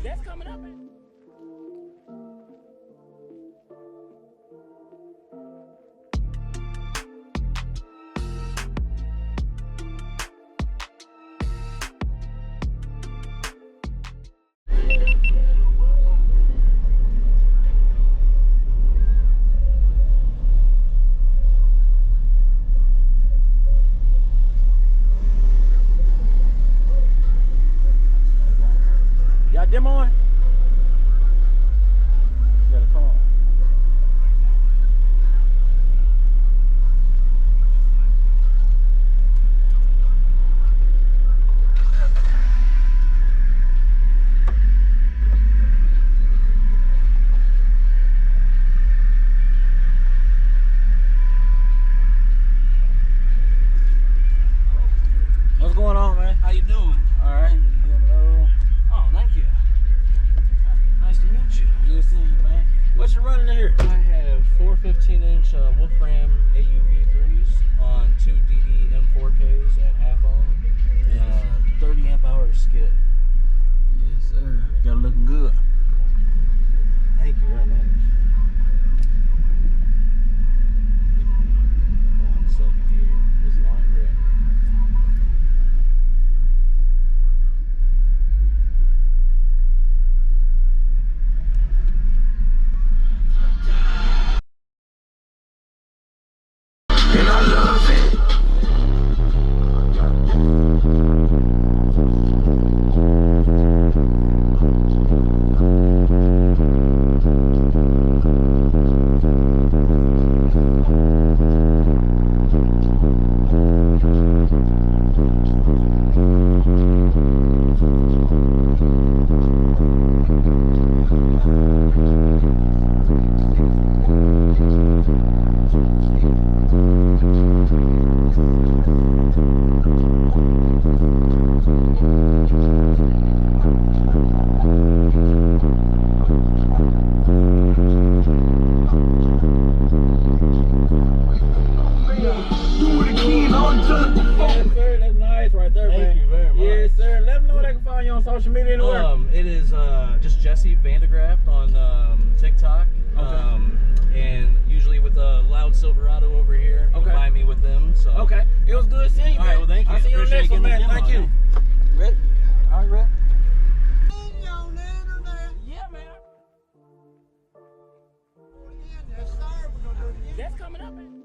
That's coming up. Y'all demoing? Got a call. What's going on, man? How you doing? All right. Oh, thank you. Nice to meet you. Good seeing you, man. What you running in here? I have 4 15-inch Wolfram AUV3s on 2 DD M4Ks at half ohm and 30 amp hour skid. Yes, sir. Got it looking good. Thank you very much. 1 second here. Is not ready. And I love it. Do it again, I'm done before. Yes, sir. That's nice right there, man. Thank you very much. Yes, sir. Let them know they can find you on social media anywhere. It is just Jessie Vandegraft on TikTok. Okay. And usually with a loud Silverado over here. You Okay. can find me with them. So. Okay. It was good seeing you, All man. right, well, thank you. I'll see you on the next Appreciate one, man. getting the Thank demo, you. Ready? All right, ready? On the internet. Yeah, man. Yes, sir. We're gonna do it again. That's coming up, man.